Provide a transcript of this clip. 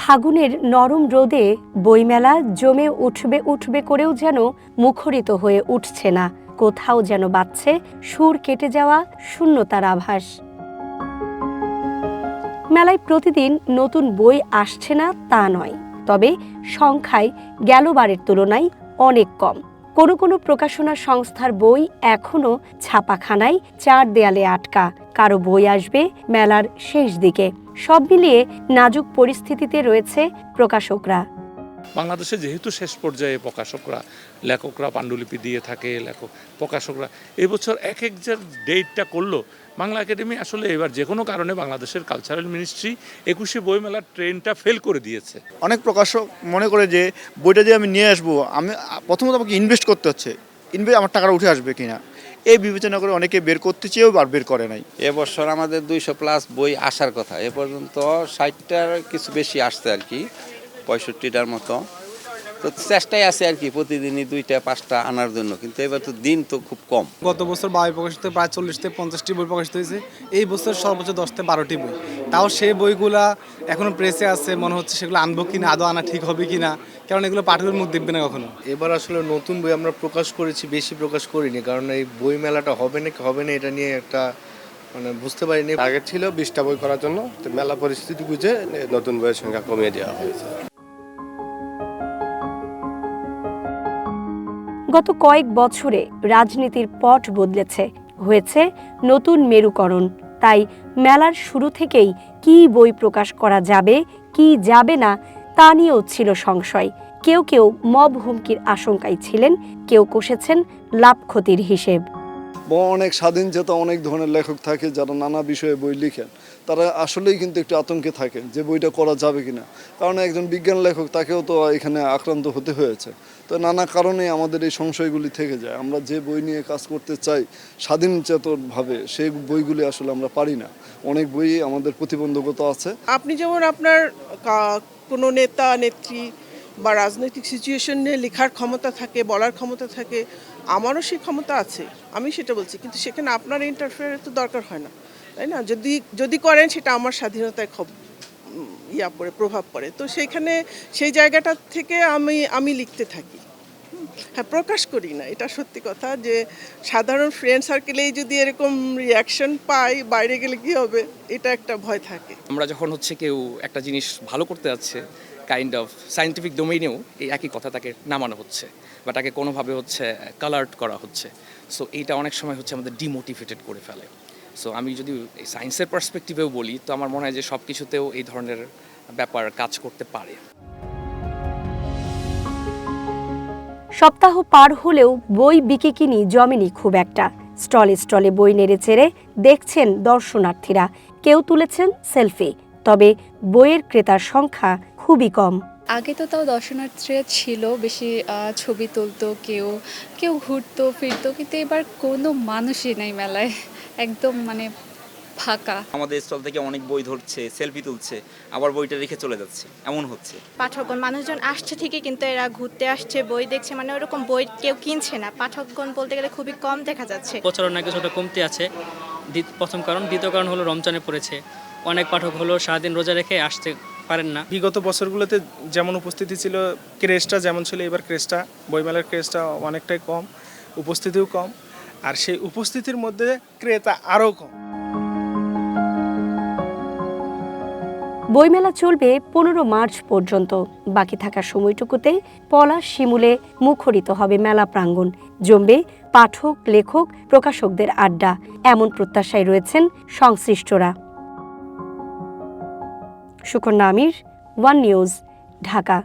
ফাগুনের নরম রোদে বইমেলা জমে উঠবে উঠবে করেও যেন মুখরিত হয়ে উঠছে না, কোথাও যেন বাজছে সুর কেটে যাওয়া শূন্যতার আভাস। মেলায় প্রতিদিন নতুন বই আসছে না তা নয়, তবে সংখ্যায় গেলবারের তুলনায় অনেক কম। কোনো কোনো প্রকাশনা সংস্থার বই এখনো ছাপাখানায় চার দেয়ালে আটকা, কারো বই আসবে মেলার শেষ দিকে। সব মিলিয়ে নাজুক পরিস্থিতিতে রয়েছে প্রকাশকরা। বাংলাদেশে যেহেতু শেষ পর্যায়ে প্রকাশকরা, লেখকরা পাণ্ডুলিপি দিয়ে থাকে, প্রকাশকরা এবছর এক যে ডেটটা করলো, বাংলা একাডেমি আসলে এবার যে কোনো কারণে বাংলাদেশের কালচারাল মিনিস্ট্রি 21শে বইমেলার ট্রেনটা ফেল করে দিয়েছে। অনেক প্রকাশক মনে করে যে বইটা দিয়ে আমি নিয়ে আসবো, আমি প্রথমত আমাকে ইনভেস্ট করতে হচ্ছে, আমার টাকাটা উঠে আসবে কিনা, এই বিবেচনা করে অনেকে বের করতে চেয়েও আর বের করে নাই। এবছর আমাদের 200+ বই আসার কথা, এ পর্যন্ত 60টার কিছু বেশি আসছে আর কি, 65টার মতো। তো চেষ্টায় আছে আর কি প্রতিদিনই 2টা-5টা আনার জন্য, কিন্তু এবার তো দিন তো খুব কম। গত বছর বই প্রকাশিত প্রায় 40-50টি বই প্রকাশিত হয়েছে, এই বছর সর্বোচ্চ 10-12টি বই। তাও সেই বইগুলা এখনো প্রেসে আছে, মনে হচ্ছে সেগুলো আনবো কিনা, আদৌ আনা ঠিক হবে কিনা, কারণ এগুলো পাঠকের মুখ দেখবে না কখনো। এবার আসলে নতুন বই আমরা প্রকাশ করেছি, বেশি প্রকাশ করিনি, কারণ এই বই মেলাটা হবে নাকি হবে না এটা নিয়ে একটা বুঝতে পারিনি। আগে ছিল 20টা বই করার জন্য, তো মেলা পরিস্থিতি বুঝে নতুন বইয়ের সংখ্যা কমিয়ে দেওয়া হয়েছে। গত কয়েক বছরে রাজনীতির পট বদলেছে, হয়েছে নতুন মেরুকরণ। তাই মেলার শুরু থেকেই কি বই প্রকাশ করা যাবে, কি যাবে না তা নিয়েও ছিল সংশয়। কেউ কেউ মব হুমকির আশঙ্কায় ছিলেন, কেউ কষেছেন লাভ ক্ষতির হিসেব। অনেক স্বাধীনচেতা অনেক ধরনের লেখক থাকে যারা নানা বিষয়ে বই লিখেন, তারা আসলেই কিন্তু একটু আতঙ্কে থাকেন যে বইটা করা যাবে কিনা, কারণ একজন বিজ্ঞান লেখক তাকেও তো এখানে আক্রান্ত হতে হয়েছে। তো নানা কারণে আমাদের এই সংশয়গুলি থেকে যায়। আমরা যে বই নিয়ে কাজ করতে চাই স্বাধীনচেতনভাবে, সেই বইগুলি আসলে আমরা পারি না। অনেক বই আমাদের প্রতিবন্ধকতা আছে। আপনি যেমন আপনার কোনো নেতা নেত্রী বা রাজনৈতিক সিচুয়েশন নিয়ে লেখার ক্ষমতা থাকে, বলার ক্ষমতা থাকে, আমারও সেই ক্ষমতা আছে, আমি সেটা বলছি, কিন্তু সেখানে আপনার ইন্টারফেয়ার তো দরকার হয় না, তাই না? যদি করেন সেটা আমার স্বাধীনতায় খুব প্রভাব পড়ে। তো সেইখানে সেই জায়গাটা থেকে আমি লিখতে থাকি। হ্যাঁ, প্রকাশ করি না, এটা সত্যি কথা, যে সাধারণ ফ্রেন্ড সার্কেলেই যদি এরকম রিয়াকশন পাই, বাইরে গেলে কি হবে, এটা একটা ভয় থাকে। আমরা যখন কেউ একটা জিনিস ভালো করতে যাচ্ছে, কাইন্ড অফ সায়েন্টিফিক ডোমেইনেও এই একই কথা তাকে নামানো হচ্ছে বা তাকে কোনোভাবে কালার্ড করা হচ্ছে। সো এইটা অনেক সময় আমাদের ডিমোটিভেটেড করে ফেলে। সো আমি যদি এই সায়েন্সের পার্সপেক্টিভেও বলি, তো আমার মনে হয় যে সব কিছুতেও এই ধরনের ব্যাপার কাজ করতে পারে। সপ্তাহ পার হলেও বই বিকিকিনি জমেনি খুব একটা। স্টলে স্টলে বই নেড়ে চেড়ে দেখছেন দর্শনার্থীরা, কেউ তুলেছেন সেলফি, তবে বইয়ের ক্রেতার সংখ্যা খুবই কম। আগে তো তাও দর্শনার্থীরা ছিল, বেশি ছবি তুলতো, কেউ ঘুরতো ফিরতো, কিন্তু এবার কোনো মানুষই নাই মেলায়, একদম ফাঁকা। আমাদের স্টল থেকে অনেক বই ধরছে, সেলফি তুলছে, আবার বইটা রেখে চলে যাচ্ছে, এমন হচ্ছে। পাঠকগণ মানুষজন আসছে ঠিকই, কিন্তু এরা ঘুরতে আসছে, বই দেখছে, ওরকম বই কেউ কিনছে না। পাঠকগণ বলতে গেলে খুবই কম দেখা যাচ্ছে। প্রচারণা কিছুটা কমতে আছে, প্রথম কারণ। দ্বিতীয় কারণ হলো রমজানে পড়েছে, অনেক পাঠক সারাদিন রোজা রেখে আসতে পারেন না। বিগত বছরগুলোতে যেমন উপস্থিতি ছিল, ক্রেজটা যেমন ছিল, এবার ক্রেজটা, বইমেলার ক্রেজটা অনেকটাই কম, উপস্থিতিও কম, আর সেই উপস্থিতির মধ্যে ক্রেতা আরও কম। বইমেলা চলবে 15 মার্চ পর্যন্ত। বাকি থাকা সময়টুকুতে পলাশ শিমুলে মুখরিত হবে মেলা প্রাঙ্গণ, জমবে পাঠক, লেখক, প্রকাশকদের আড্ডা, এমন প্রত্যাশায় রয়েছেন সংশ্লিষ্টরা। সুকন্যা আমির, ওয়ান নিউজ, ঢাকা।